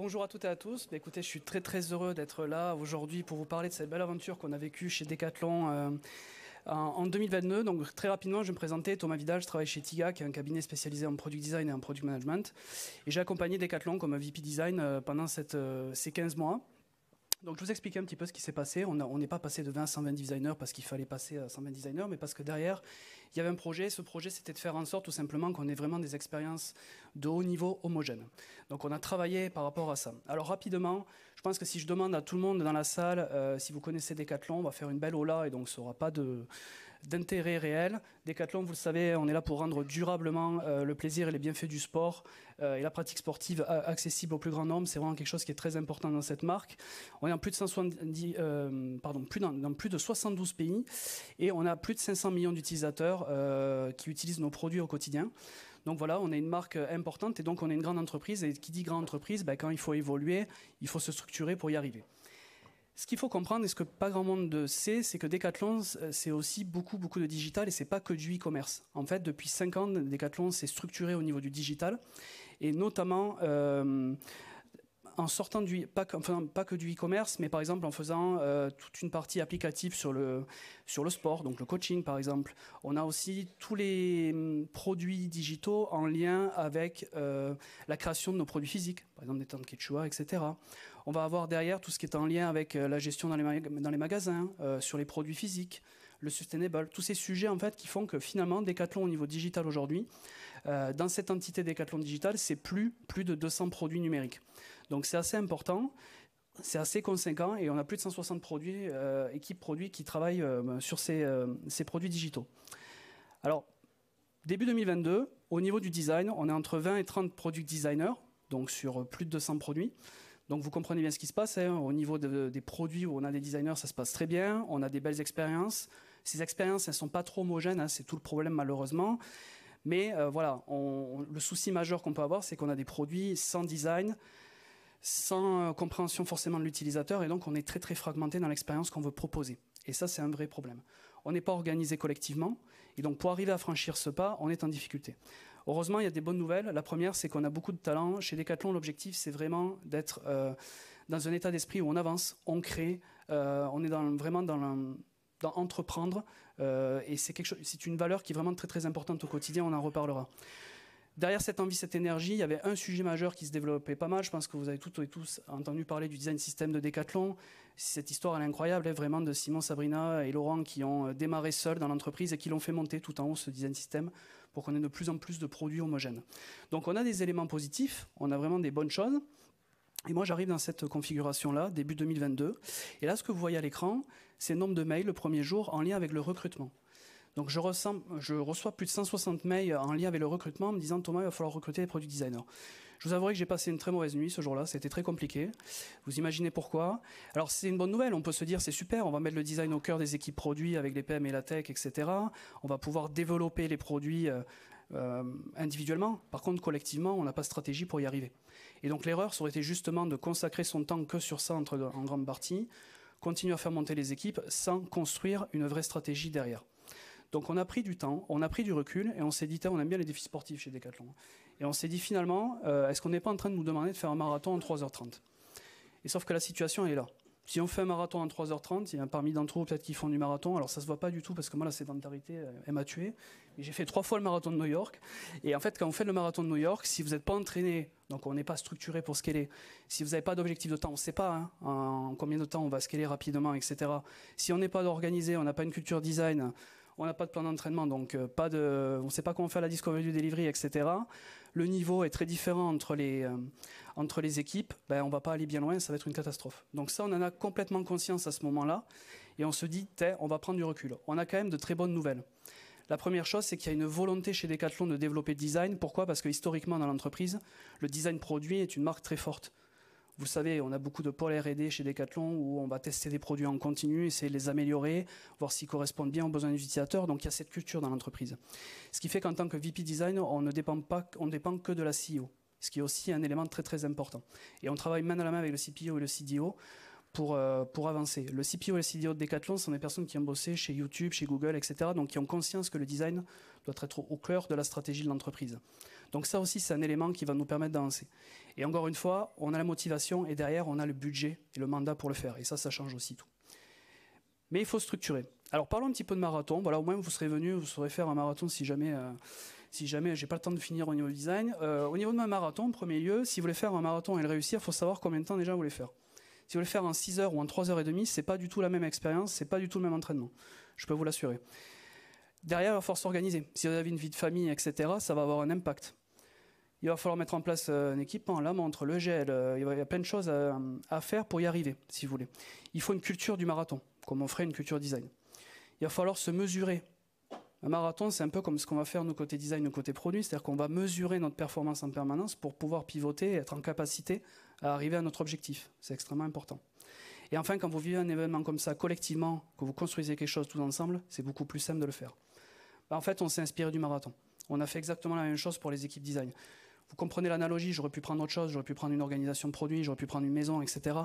bonjour à toutes et à tous. Écoutez, je suis très heureux d'être là aujourd'hui pour vous parler de cette belle aventure qu'on a vécue chez Decathlon en 2022. Donc très rapidement, je vais me présenter. Thomas Vidal, je travaille chez TIGA, qui est un cabinet spécialisé en product design et en product management. Et j'ai accompagné Decathlon comme VP Design pendant ces 15 mois. Donc je vous explique un petit peu ce qui s'est passé. On n'est pas passé de 20 à 120 designers parce qu'il fallait passer à 120 designers, mais parce que derrière, il y avait un projet. Ce projet, c'était de faire en sorte tout simplement qu'on ait vraiment des expériences de haut niveau homogènes. Donc on a travaillé par rapport à ça. Alors rapidement, je pense que si je demande à tout le monde dans la salle, si vous connaissez Decathlon, on va faire une belle hola et donc ça n'aura pas d'intérêt réel. Decathlon, vous le savez, on est là pour rendre durablement le plaisir et les bienfaits du sport et la pratique sportive accessible au plus grand nombre. C'est vraiment quelque chose qui est très important dans cette marque. On est en plus de 170, dans plus de 72 pays et on a plus de 500 millions d'utilisateurs qui utilisent nos produits au quotidien. Donc voilà, on est une marque importante et donc on est une grande entreprise. Et qui dit grande entreprise, quand il faut évoluer, il faut se structurer pour y arriver. Ce qu'il faut comprendre, et ce que pas grand monde sait, c'est que Decathlon, c'est aussi beaucoup de digital et c'est pas que du e-commerce. En fait, depuis 5 ans, Decathlon s'est structuré au niveau du digital et notamment en sortant pas que du e-commerce, mais par exemple en faisant toute une partie applicative sur le sport, donc le coaching par exemple. On a aussi tous les produits digitaux en lien avec la création de nos produits physiques, par exemple des temps de Quechua, etc. On va avoir derrière tout ce qui est en lien avec la gestion dans les magasins, sur les produits physiques, le sustainable, tous ces sujets en fait qui font que finalement Decathlon au niveau digital aujourd'hui, dans cette entité Decathlon Digital, c'est plus de 200 produits numériques. Donc c'est assez important, c'est assez conséquent et on a plus de 160 équipes produits qui travaillent sur ces produits digitaux. Alors, début 2022, au niveau du design, on est entre 20 et 30 product designers, donc sur plus de 200 produits. Donc vous comprenez bien ce qui se passe. Au niveau des produits où on a des designers, ça se passe très bien. On a des belles expériences. Ces expériences, elles ne sont pas trop homogènes. C'est tout le problème malheureusement. Mais voilà, le souci majeur qu'on peut avoir, c'est qu'on a des produits sans design, sans compréhension forcément de l'utilisateur. Et donc on est très fragmenté dans l'expérience qu'on veut proposer. Et ça, c'est un vrai problème. On n'est pas organisé collectivement. Et donc pour arriver à franchir ce pas, on est en difficulté. Heureusement, il y a des bonnes nouvelles. La première, c'est qu'on a beaucoup de talent. Chez Decathlon, l'objectif, c'est vraiment d'être dans un état d'esprit où on avance, on crée, on est vraiment dans entreprendre. Et c'est une valeur qui est vraiment très importante au quotidien. On en reparlera. Derrière cette envie, cette énergie, il y avait un sujet majeur qui se développait pas mal. Je pense que vous avez toutes et tous entendu parler du design system de Decathlon. Cette histoire, elle est incroyable, vraiment, de Simon, Sabrina et Laurent qui ont démarré seuls dans l'entreprise et qui l'ont fait monter tout en haut, ce design system, pour qu'on ait de plus en plus de produits homogènes. Donc on a des éléments positifs, on a vraiment des bonnes choses. Et moi, j'arrive dans cette configuration-là, début 2022. Et là, ce que vous voyez à l'écran, c'est le nombre de mails le premier jour en lien avec le recrutement. Donc je reçois plus de 160 mails en lien avec le recrutement en me disant « Thomas, il va falloir recruter des product designers ». Je vous avouerai que j'ai passé une très mauvaise nuit ce jour-là, c'était très compliqué. Vous imaginez pourquoi. Alors c'est une bonne nouvelle, on peut se dire c'est super, on va mettre le design au cœur des équipes produits avec les PM et la tech, etc. On va pouvoir développer les produits individuellement. Par contre, collectivement, on n'a pas de stratégie pour y arriver. Et donc l'erreur, ça aurait été justement de consacrer son temps que sur ça en grande partie, continuer à faire monter les équipes sans construire une vraie stratégie derrière. Donc on a pris du temps, on a pris du recul et on s'est dit, on aime bien les défis sportifs chez Decathlon. Et on s'est dit finalement, est-ce qu'on n'est pas en train de nous demander de faire un marathon en 3h30 ? Et sauf que la situation elle est là. Si on fait un marathon en 3h30, il y a parmi d'entre vous peut-être qui font du marathon. Alors ça se voit pas du tout parce que moi la sédentarité elle m'a tué. Mais j'ai fait 3 fois le marathon de New York. Et en fait quand on fait le marathon de New York, si vous n'êtes pas entraîné, donc on n'est pas structuré pour scaler, si vous n'avez pas d'objectif de temps, on ne sait pas en combien de temps on va scaler rapidement, etc. Si on n'est pas organisé, on n'a pas une culture design, on n'a pas de plan d'entraînement, donc on ne sait pas comment faire la discovery du delivery, etc. Le niveau est très différent entre les équipes. On ne va pas aller bien loin, ça va être une catastrophe. Donc ça, on en a complètement conscience à ce moment-là. Et on se dit, on va prendre du recul. On a quand même de très bonnes nouvelles. La première chose, c'est qu'il y a une volonté chez Decathlon de développer le design. Pourquoi ? Parce que historiquement, dans l'entreprise, le design produit est une marque très forte. Vous le savez, on a beaucoup de pôles R&D chez Decathlon où on va tester des produits en continu, essayer de les améliorer, voir s'ils correspondent bien aux besoins des utilisateurs. Donc il y a cette culture dans l'entreprise. Ce qui fait qu'en tant que VP Design, on ne dépend que de la CEO, ce qui est aussi un élément très important. Et on travaille main dans la main avec le CPO et le CDO pour avancer. Le CPO et le CDO de Decathlon sont des personnes qui ont bossé chez YouTube, chez Google, etc. Donc qui ont conscience que le design doit être au cœur de la stratégie de l'entreprise. Donc ça aussi, c'est un élément qui va nous permettre d'avancer. Et encore une fois, on a la motivation et derrière, on a le budget et le mandat pour le faire. Et ça change aussi tout. Mais il faut structurer. Alors parlons un petit peu de marathon. Voilà, au moins vous serez venu, vous saurez faire un marathon si jamais j'ai pas le temps de finir au niveau du design. Au niveau de ma marathon, en premier lieu, si vous voulez faire un marathon et le réussir, il faut savoir combien de temps déjà vous voulez faire. Si vous voulez faire en 6 heures ou en 3 heures et demie, c'est pas du tout la même expérience, c'est pas du tout le même entraînement. Je peux vous l'assurer. Derrière, il va falloir s'organiser. Si vous avez une vie de famille, etc., ça va avoir un impact. Il va falloir mettre en place un équipement, la montre, le gel. Il y a plein de choses à faire pour y arriver, si vous voulez. Il faut une culture du marathon, comme on ferait une culture design. Il va falloir se mesurer. Un marathon, c'est un peu comme ce qu'on va faire nous côté design, nous côté produit, c'est-à-dire qu'on va mesurer notre performance en permanence pour pouvoir pivoter et être en capacité à arriver à notre objectif. C'est extrêmement important. Et enfin, quand vous vivez un événement comme ça, collectivement, que vous construisez quelque chose tous ensemble, c'est beaucoup plus simple de le faire. En fait, on s'est inspiré du marathon. On a fait exactement la même chose pour les équipes design. Vous comprenez l'analogie, j'aurais pu prendre autre chose, j'aurais pu prendre une organisation de produits, j'aurais pu prendre une maison, etc.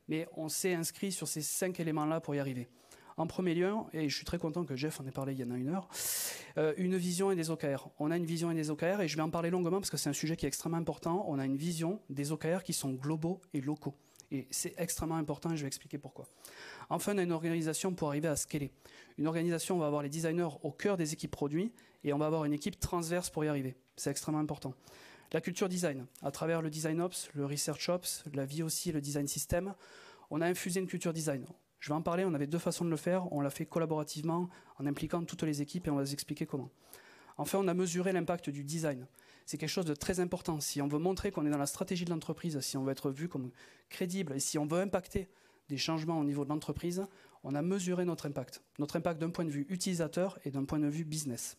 Mais on s'est inscrit sur ces 5 éléments-là pour y arriver. En premier lieu, et je suis très content que Jeff en ait parlé il y en a 1 heure, une vision et des OKR. On a une vision et des OKR, et je vais en parler longuement parce que c'est un sujet qui est extrêmement important. On a une vision des OKR qui sont globaux et locaux. Et c'est extrêmement important et je vais expliquer pourquoi. Enfin, on a une organisation pour arriver à scaler. Une organisation, on va avoir les designers au cœur des équipes produits et on va avoir une équipe transverse pour y arriver. C'est extrêmement important. La culture design, à travers le design ops, le research ops, la vie aussi, le design system, on a infusé une culture design. Je vais en parler, on avait 2 façons de le faire. On l'a fait collaborativement en impliquant toutes les équipes et on va vous expliquer comment. Enfin, on a mesuré l'impact du design. C'est quelque chose de très important. Si on veut montrer qu'on est dans la stratégie de l'entreprise, si on veut être vu comme crédible et si on veut impacter des changements au niveau de l'entreprise, on a mesuré notre impact. Notre impact d'un point de vue utilisateur et d'un point de vue business.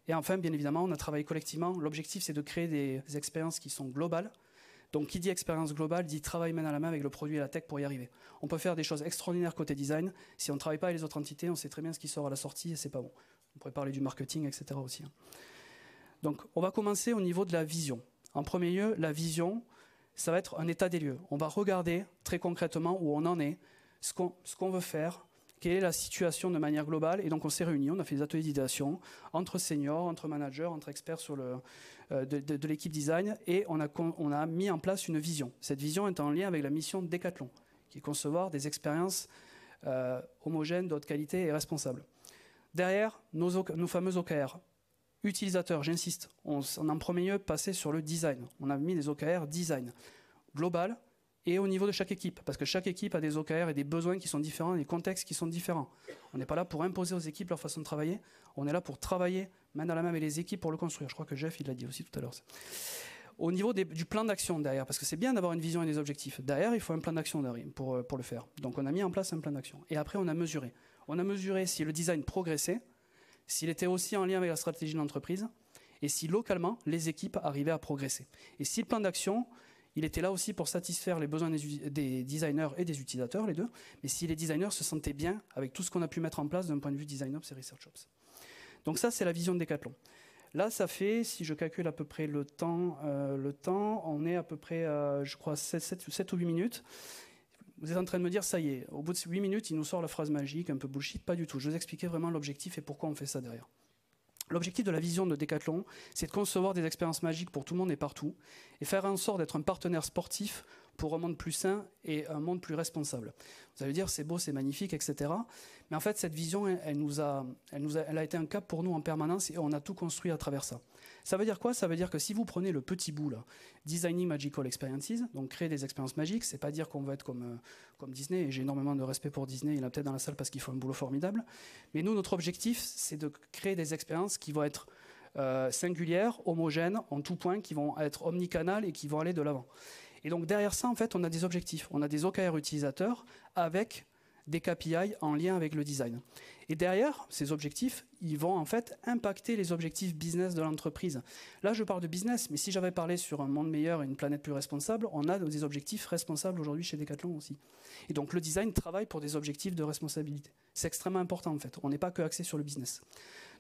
Et enfin, bien évidemment, on a travaillé collectivement. L'objectif, c'est de créer des expériences qui sont globales. Donc, qui dit expérience globale, dit travail main à la main avec le produit et la tech pour y arriver. On peut faire des choses extraordinaires côté design. Si on ne travaille pas avec les autres entités, on sait très bien ce qui sort à la sortie et c'est pas bon. On pourrait parler du marketing, etc. aussi. Donc, on va commencer au niveau de la vision. En premier lieu, la vision, ça va être un état des lieux. On va regarder très concrètement où on en est, ce qu'on veut faire, quelle est la situation de manière globale. Et donc, on s'est réunis, on a fait des ateliers d'idéation entre seniors, entre managers, entre experts sur de l'équipe design. Et on a mis en place une vision. Cette vision est en lien avec la mission de Decathlon, qui est concevoir des expériences homogènes, de haute qualité et responsables. Derrière, nos fameux OKR. Utilisateurs, j'insiste, on en premier lieu passé sur le design. On a mis des OKR design global et au niveau de chaque équipe, parce que chaque équipe a des OKR et des besoins qui sont différents, des contextes qui sont différents. On n'est pas là pour imposer aux équipes leur façon de travailler, on est là pour travailler main dans la main avec les équipes pour le construire. Je crois que Jeff, il l'a dit aussi tout à l'heure. Au niveau du plan d'action derrière, parce que c'est bien d'avoir une vision et des objectifs. Derrière, il faut un plan d'action pour le faire. Donc on a mis en place un plan d'action. Et après, on a mesuré. On a mesuré si le design progressait, s'il était aussi en lien avec la stratégie de l'entreprise, et si localement, les équipes arrivaient à progresser. Et si le plan d'action, il était là aussi pour satisfaire les besoins des designers et des utilisateurs, les deux, mais si les designers se sentaient bien avec tout ce qu'on a pu mettre en place d'un point de vue design ops et research ops. Donc ça, c'est la vision de Decathlon. Là, ça fait, si je calcule à peu près le temps, on est à peu près, je crois, 7 ou 8 minutes. Vous êtes en train de me dire, ça y est, au bout de 8 minutes, il nous sort la phrase magique, un peu bullshit. Pas du tout. Je vous expliquais vraiment l'objectif et pourquoi on fait ça derrière. L'objectif de la vision de Decathlon, c'est de concevoir des expériences magiques pour tout le monde et partout, et faire en sorte d'être un partenaire sportif pour un monde plus sain et un monde plus responsable. Vous allez dire, c'est beau, c'est magnifique, etc. Mais en fait, cette vision, elle a été un cap pour nous en permanence et on a tout construit à travers ça. Ça veut dire quoi? Ça veut dire que si vous prenez le petit bout, là, Designing Magical Experiences, donc créer des expériences magiques, c'est pas dire qu'on veut être comme Disney, et j'ai énormément de respect pour Disney, il est peut-être dans la salle parce qu'il faut un boulot formidable, mais nous, notre objectif, c'est de créer des expériences qui vont être singulières, homogènes, en tout point, qui vont être omnicanales et qui vont aller de l'avant. Et donc derrière ça, en fait, on a des objectifs. On a des OKR utilisateurs avec des KPI en lien avec le design. Et derrière, ces objectifs, ils vont en fait impacter les objectifs business de l'entreprise. Là, je parle de business, mais si j'avais parlé sur un monde meilleur et une planète plus responsable, on a des objectifs responsables aujourd'hui chez Decathlon aussi. Et donc le design travaille pour des objectifs de responsabilité. C'est extrêmement important en fait. On n'est pas que axé sur le business.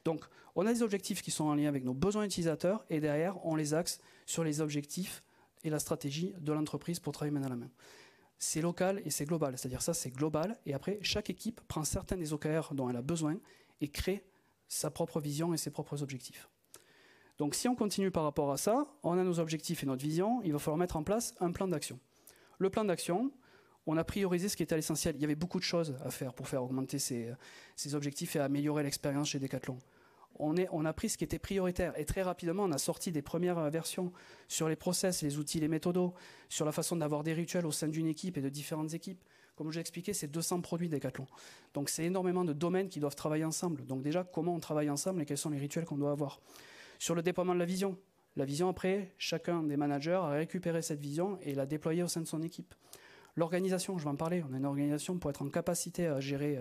Donc, on a des objectifs qui sont en lien avec nos besoins utilisateurs et derrière, on les axe sur les objectifs et la stratégie de l'entreprise pour travailler main dans la main. c'est local et c'est global. C'est-à-dire ça, c'est global. Et après, chaque équipe prend certains des OKR dont elle a besoin et crée sa propre vision et ses propres objectifs. Donc si on continue par rapport à ça, on a nos objectifs et notre vision, il va falloir mettre en place un plan d'action. Le plan d'action, on a priorisé ce qui était à l'essentiel. Il y avait beaucoup de choses à faire pour faire augmenter ces objectifs et améliorer l'expérience chez Decathlon. On a pris ce qui était prioritaire et très rapidement, on a sorti des premières versions sur les process, les outils, les méthodos, sur la façon d'avoir des rituels au sein d'une équipe et de différentes équipes. Comme je l'ai expliqué, c'est 200 produits Decathlon. Donc c'est énormément de domaines qui doivent travailler ensemble. Donc déjà, comment on travaille ensemble et quels sont les rituels qu'on doit avoir. Sur le déploiement de la vision après, chacun des managers a récupéré cette vision et l'a déployée au sein de son équipe. L'organisation, je vais en parler, on a une organisation pour être en capacité à gérer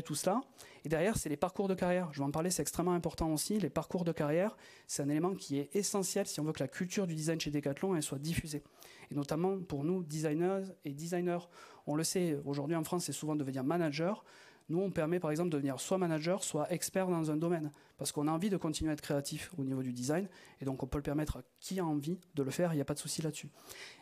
tout cela. Et derrière, c'est les parcours de carrière. Je vais en parler, c'est extrêmement important aussi. Les parcours de carrière, c'est un élément qui est essentiel si on veut que la culture du design chez Decathlon elle soit diffusée. Et notamment pour nous, designers et designers. On le sait, aujourd'hui en France, c'est souvent de devenir manager. Nous, on permet par exemple de devenir soit manager, soit expert dans un domaine. Parce qu'on a envie de continuer à être créatif au niveau du design. Et donc, on peut le permettre à qui a envie de le faire. Il n'y a pas de souci là-dessus.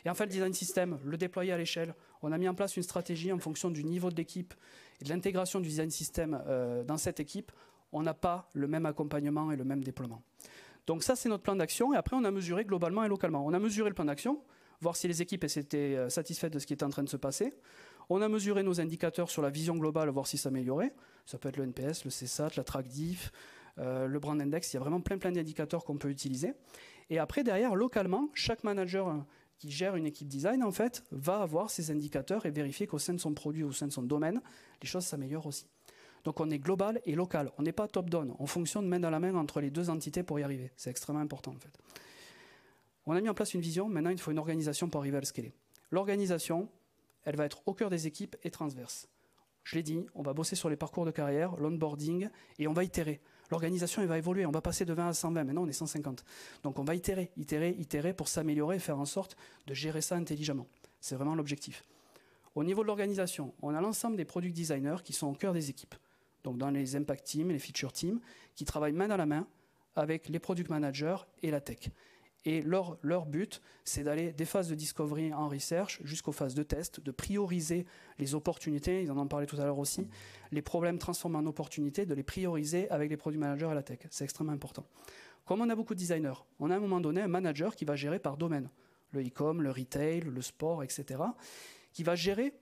Et enfin, le design system, le déployer à l'échelle. On a mis en place une stratégie en fonction du niveau de l'équipe et de l'intégration du design system dans cette équipe. On n'a pas le même accompagnement et le même déploiement. Donc ça, c'est notre plan d'action. Et après, on a mesuré globalement et localement. On a mesuré le plan d'action, voir si les équipes étaient satisfaites de ce qui était en train de se passer. On a mesuré nos indicateurs sur la vision globale, voir si ça s'améliorait. Ça peut être le NPS, le CSAT, la TrackDiff, le Brand Index. Il y a vraiment plein d'indicateurs qu'on peut utiliser. Et après, derrière, localement, chaque manager qui gère une équipe design, en fait, va avoir ces indicateurs et vérifier qu'au sein de son produit, au sein de son domaine, les choses s'améliorent aussi. Donc on est global et local. On n'est pas top-down. On fonctionne main dans la main entre les deux entités pour y arriver. C'est extrêmement important, en fait. On a mis en place une vision. Maintenant, il faut une organisation pour arriver à le scaler. L'organisation, elle va être au cœur des équipes et transverse. Je l'ai dit, on va bosser sur les parcours de carrière, l'onboarding, et on va itérer. L'organisation, elle va évoluer. On va passer de 20 à 120. Maintenant, on est 150. Donc, on va itérer pour s'améliorer et faire en sorte de gérer ça intelligemment. C'est vraiment l'objectif. Au niveau de l'organisation, on a l'ensemble des product designers qui sont au cœur des équipes. Donc, dans les impact teams, les feature teams, qui travaillent main dans la main avec les product managers et la tech. Et leur but, c'est d'aller des phases de discovery en research jusqu'aux phases de test, de prioriser les opportunités, ils en ont parlé tout à l'heure aussi, les problèmes transformés en opportunités, de les prioriser avec les product managers et la tech. C'est extrêmement important. Comme on a beaucoup de designers, on a à un moment donné un manager qui va gérer par domaine, le e-com, le retail, le sport, etc., qui va gérer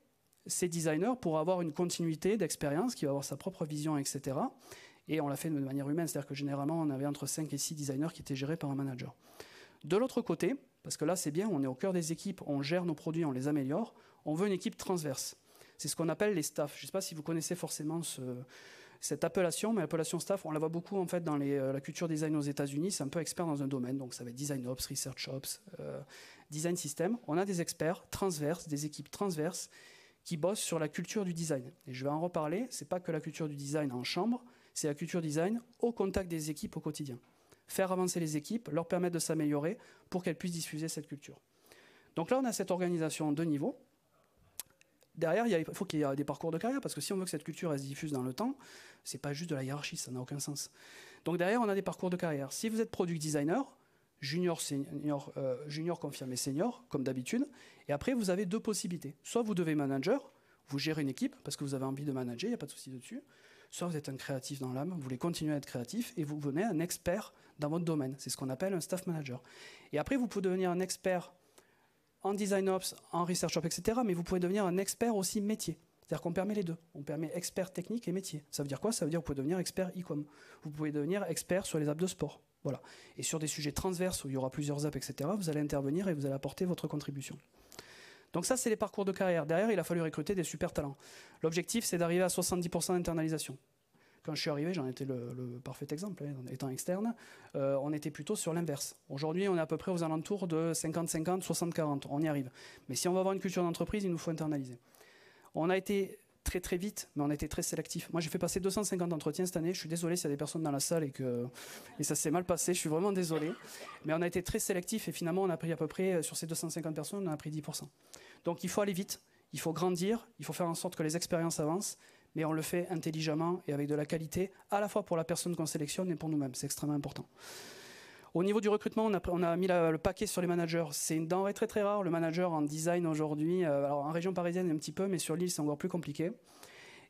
ces designers pour avoir une continuité d'expérience, qui va avoir sa propre vision, etc. Et on l'a fait de manière humaine, c'est-à-dire que généralement, on avait entre 5 et 6 designers qui étaient gérés par un manager. De l'autre côté, parce que là c'est bien, on est au cœur des équipes, on gère nos produits, on les améliore, on veut une équipe transverse. C'est ce qu'on appelle les staffs. Je ne sais pas si vous connaissez forcément cette appellation, mais l'appellation staff, on la voit beaucoup en fait dans la culture design aux États-Unis, c'est un peu expert dans un domaine, donc ça va être design ops, research ops, design system. On a des experts transverses, des équipes transverses qui bossent sur la culture du design. Et je vais en reparler, c'est pas que la culture du design en chambre, c'est la culture design au contact des équipes au quotidien. Faire avancer les équipes, leur permettre de s'améliorer pour qu'elles puissent diffuser cette culture. Donc là, on a cette organisation de niveau. Derrière, il faut qu'il y ait des parcours de carrière, parce que si on veut que cette culture elle se diffuse dans le temps, c'est pas juste de la hiérarchie, ça n'a aucun sens. Donc derrière, on a des parcours de carrière. Si vous êtes product designer, junior, senior, junior confirmé senior, comme d'habitude, et après, vous avez deux possibilités. Soit vous devez manager, vous gérez une équipe, parce que vous avez envie de manager, il n'y a pas de souci dessus. Soit vous êtes un créatif dans l'âme, vous voulez continuer à être créatif, et vous devenez un expert dans votre domaine. C'est ce qu'on appelle un staff manager. Et après, vous pouvez devenir un expert en design ops, en research ops, etc. Mais vous pouvez devenir un expert aussi métier. C'est-à-dire qu'on permet les deux. On permet expert technique et métier. Ça veut dire quoi? Ça veut dire que vous pouvez devenir expert e-com. Vous pouvez devenir expert sur les apps de sport. Voilà. Et sur des sujets transverses où il y aura plusieurs apps, etc., vous allez intervenir et vous allez apporter votre contribution. Donc ça, c'est les parcours de carrière. Derrière, il a fallu recruter des super talents. L'objectif, c'est d'arriver à 70% d'internalisation. Quand je suis arrivé, j'en étais le parfait exemple, hein, étant externe, on était plutôt sur l'inverse. Aujourd'hui, on est à peu près aux alentours de 50-50, 60-40, on y arrive. Mais si on va avoir une culture d'entreprise, il nous faut internaliser. On a été très très vite, mais on a été très sélectif. Moi, j'ai fait passer 250 entretiens cette année, je suis désolé s'il y a des personnes dans la salle et ça s'est mal passé, je suis vraiment désolé. Mais on a été très sélectif et finalement, on a pris à peu près, sur ces 250 personnes, on a pris 10%. Donc il faut aller vite, il faut grandir, il faut faire en sorte que les expériences avancent, mais on le fait intelligemment et avec de la qualité, à la fois pour la personne qu'on sélectionne et pour nous-mêmes. C'est extrêmement important. Au niveau du recrutement, on a mis le paquet sur les managers. C'est une denrée très très rare, le manager en design aujourd'hui. Alors en région parisienne, un petit peu, mais sur l'île, c'est encore plus compliqué.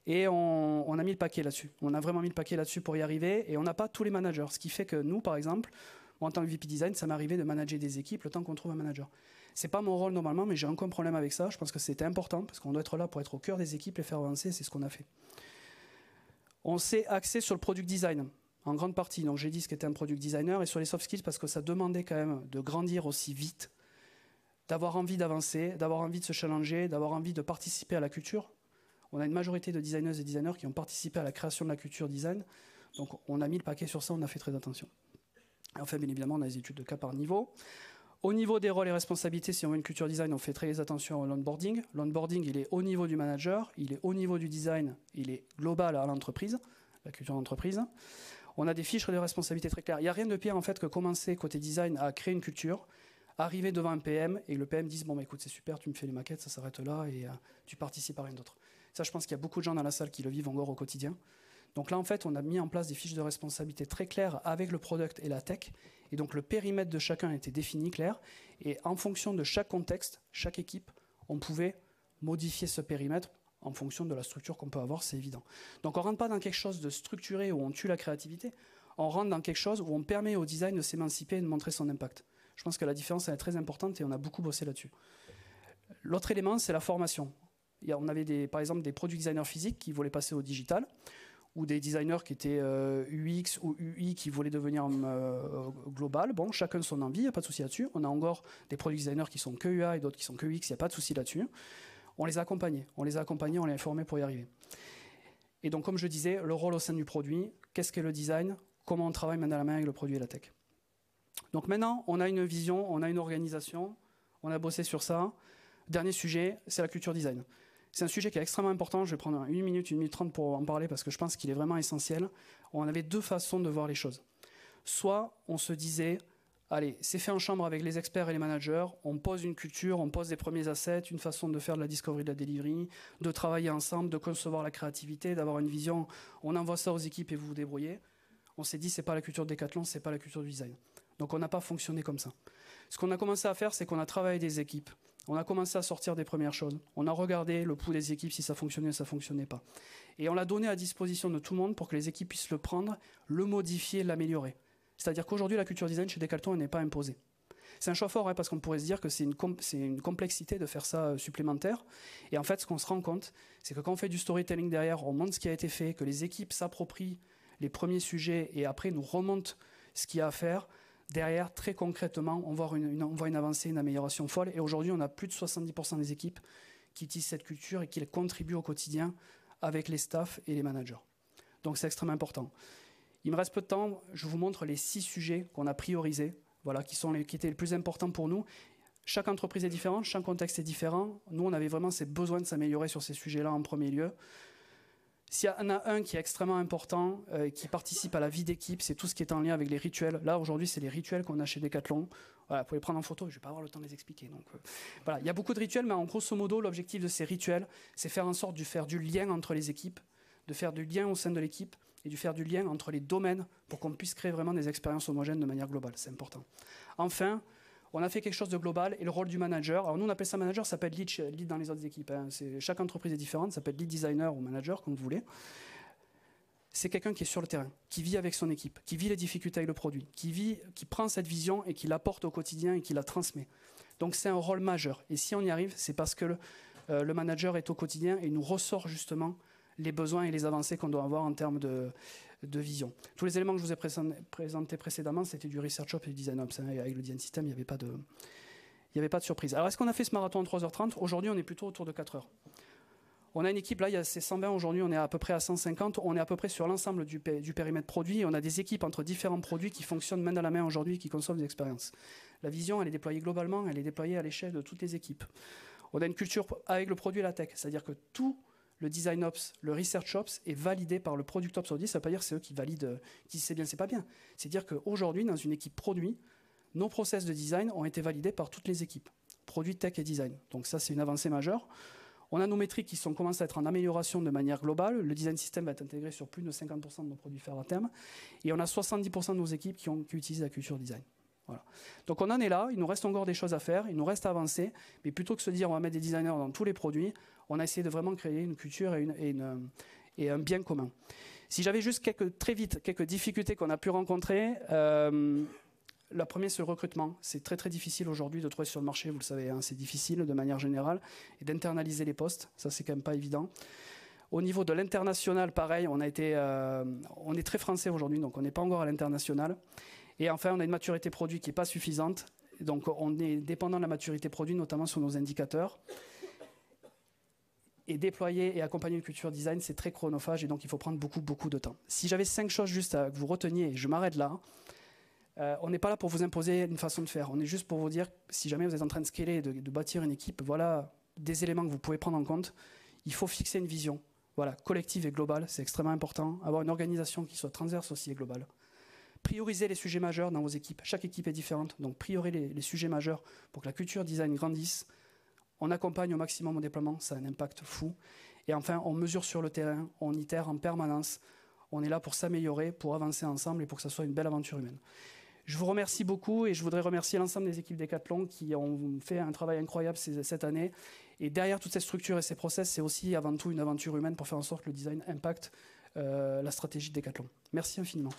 Et on a mis le paquet là-dessus. On a vraiment mis le paquet là-dessus pour y arriver. Et on n'a pas tous les managers. Ce qui fait que nous, par exemple, moi, en tant que VP Design, ça m'est arrivé de manager des équipes le temps qu'on trouve un manager. C'est pas mon rôle normalement, mais j'ai aucun problème avec ça. Je pense que c'était important parce qu'on doit être là pour être au cœur des équipes, les faire avancer. C'est ce qu'on a fait. On s'est axé sur le product design en grande partie. Donc j'ai dit ce qu'était un product designer et sur les soft skills parce que ça demandait quand même de grandir aussi vite, d'avoir envie d'avancer, d'avoir envie de se challenger, d'avoir envie de participer à la culture. On a une majorité de designeuses et designers qui ont participé à la création de la culture design. Donc on a mis le paquet sur ça, on a fait très attention. Enfin, bien évidemment, on a des études de cas par niveau. Au niveau des rôles et responsabilités, si on veut une culture design, on fait très attention à l'onboarding. L'onboarding, il est au niveau du manager, il est au niveau du design, il est global à l'entreprise, la culture d'entreprise. On a des fiches de responsabilité très claires. Il n'y a rien de pire en fait que commencer côté design à créer une culture, arriver devant un PM et le PM dise bon bah écoute c'est super, tu me fais les maquettes, ça s'arrête là et tu participes à rien d'autre. Ça je pense qu'il y a beaucoup de gens dans la salle qui le vivent encore au quotidien. Donc là en fait on a mis en place des fiches de responsabilité très claires avec le product et la tech et donc le périmètre de chacun était défini clair et en fonction de chaque contexte, chaque équipe, on pouvait modifier ce périmètre en fonction de la structure qu'on peut avoir, c'est évident. Donc on ne rentre pas dans quelque chose de structuré où on tue la créativité, on rentre dans quelque chose où on permet au design de s'émanciper et de montrer son impact. Je pense que la différence elle est très importante et on a beaucoup bossé là-dessus. L'autre élément, c'est la formation. On avait par exemple des product designers physiques qui voulaient passer au digital, ou des designers qui étaient UX ou UI qui voulaient devenir global. Bon, chacun son envie, il n'y a pas de souci là-dessus. On a encore des product designers qui sont que UI et d'autres qui sont que UX, il n'y a pas de souci là-dessus. On les a accompagnés, on les a formés pour y arriver. Et donc, comme je disais, le rôle au sein du produit, qu'est-ce qu'est le design, comment on travaille main dans la main avec le produit et la tech. Donc maintenant, on a une vision, on a une organisation, on a bossé sur ça. Dernier sujet, c'est la culture design. C'est un sujet qui est extrêmement important, je vais prendre 1 minute, 1 minute 30 pour en parler parce que je pense qu'il est vraiment essentiel. On avait deux façons de voir les choses. Soit on se disait, allez, c'est fait en chambre avec les experts et les managers, on pose une culture, on pose des premiers assets, une façon de faire de la discovery, de la delivery, de travailler ensemble, de concevoir la créativité, d'avoir une vision, on envoie ça aux équipes et vous vous débrouillez. On s'est dit, c'est pas la culture de Decathlon, c'est pas la culture du design. Donc on n'a pas fonctionné comme ça. Ce qu'on a commencé à faire, c'est qu'on a travaillé des équipes. On a commencé à sortir des premières choses. On a regardé le pouls des équipes, si ça fonctionnait ou ça ne fonctionnait pas. Et on l'a donné à disposition de tout le monde pour que les équipes puissent le prendre, le modifier, l'améliorer. C'est-à-dire qu'aujourd'hui, la culture design chez Decathlon n'est pas imposée. C'est un choix fort, hein, parce qu'on pourrait se dire que c'est une complexité de faire ça supplémentaire. Et en fait, ce qu'on se rend compte, c'est que quand on fait du storytelling derrière, on montre ce qui a été fait, que les équipes s'approprient les premiers sujets et après nous remontent ce qu'il y a à faire. Derrière, très concrètement, on voit une avancée, une amélioration folle. Et aujourd'hui, on a plus de 70% des équipes qui utilisent cette culture et qui contribuent au quotidien avec les staffs et les managers. Donc c'est extrêmement important. Il me reste peu de temps. Je vous montre les 6 sujets qu'on a priorisés, voilà, qui étaient les plus importants pour nous. Chaque entreprise est différente, chaque contexte est différent. Nous, on avait vraiment ces besoins de s'améliorer sur ces sujets-là en premier lieu. S'il y en a un qui est extrêmement important, qui participe à la vie d'équipe, c'est tout ce qui est en lien avec les rituels. Là, aujourd'hui, c'est les rituels qu'on a chez Decathlon. Voilà, vous pouvez les prendre en photo, je ne vais pas avoir le temps de les expliquer. Donc, voilà. Il y a beaucoup de rituels, mais en grosso modo, l'objectif de ces rituels, c'est faire en sorte de faire du lien entre les équipes, de faire du lien au sein de l'équipe et de faire du lien entre les domaines pour qu'on puisse créer vraiment des expériences homogènes de manière globale. C'est important. Enfin, on a fait quelque chose de global et le rôle du manager. Alors nous, on appelle ça manager, ça s'appelle lead dans les autres équipes. Hein. Chaque entreprise est différente, ça s'appelle lead designer ou manager, comme vous voulez. C'est quelqu'un qui est sur le terrain, qui vit avec son équipe, qui vit les difficultés avec le produit, qui prend cette vision et qui l'apporte au quotidien et qui la transmet. Donc c'est un rôle majeur. Et si on y arrive, c'est parce que le manager est au quotidien et nous ressort justement les besoins et les avancées qu'on doit avoir en termes de vision. Tous les éléments que je vous ai présentés précédemment, c'était du Research Shop et du Design Ops. Avec le Design System, il n'y avait pas de surprise. Alors, est-ce qu'on a fait ce marathon en 3h30 ? Aujourd'hui, on est plutôt autour de 4 heures. On a une équipe, là, c'est 120, aujourd'hui, on est à peu près à 150. On est à peu près sur l'ensemble du périmètre produit. Et on a des équipes entre différents produits qui fonctionnent main dans la main aujourd'hui, qui conçoivent des expériences. La vision, elle est déployée globalement, elle est déployée à l'échelle de toutes les équipes. On a une culture avec le produit et la tech, c'est-à-dire que tout le Design Ops, le Research Ops est validé par le Product Ops Audit. Ça ne veut pas dire que c'est eux qui valident, qui disent c'est bien, c'est pas bien. C'est dire qu'aujourd'hui, dans une équipe produit, nos process de design ont été validés par toutes les équipes, produit, tech et design. Donc ça, c'est une avancée majeure. On a nos métriques qui commencent à être en amélioration de manière globale. Le design system va être intégré sur plus de 50% de nos produits fer à thème. Et on a 70% de nos équipes qui utilisent la culture design. Voilà. Donc on en est là, il nous reste encore des choses à faire, il nous reste à avancer, mais plutôt que de se dire on va mettre des designers dans tous les produits, on a essayé de vraiment créer une culture et un bien commun. Si j'avais juste quelques difficultés qu'on a pu rencontrer, la première c'est le recrutement. C'est très très difficile aujourd'hui de trouver sur le marché, vous le savez, hein, c'est difficile de manière générale, et d'internaliser les postes, ça c'est quand même pas évident. Au niveau de l'international, pareil, on est très français aujourd'hui, donc on n'est pas encore à l'international. Et enfin, on a une maturité produit qui n'est pas suffisante. Donc, on est dépendant de la maturité produit, notamment sur nos indicateurs. Et déployer et accompagner une culture design, c'est très chronophage et donc il faut prendre beaucoup de temps. Si j'avais 5 choses juste à que vous reteniez, et je m'arrête là, on n'est pas là pour vous imposer une façon de faire. On est juste pour vous dire, si jamais vous êtes en train de scaler, de bâtir une équipe, voilà des éléments que vous pouvez prendre en compte. Il faut fixer une vision, voilà, collective et globale, c'est extrêmement important. Avoir une organisation qui soit transverse aussi et globale. Prioriser les sujets majeurs dans vos équipes. Chaque équipe est différente, donc prioriser les sujets majeurs pour que la culture design grandisse. On accompagne au maximum au déploiement, ça a un impact fou. Et enfin, on mesure sur le terrain, on itère en permanence. On est là pour s'améliorer, pour avancer ensemble et pour que ça soit une belle aventure humaine. Je vous remercie beaucoup et je voudrais remercier l'ensemble des équipes Decathlon qui ont fait un travail incroyable cette année. Et derrière toute cette structure et ces process, c'est aussi avant tout une aventure humaine pour faire en sorte que le design impacte la stratégie de Decathlon. Merci infiniment.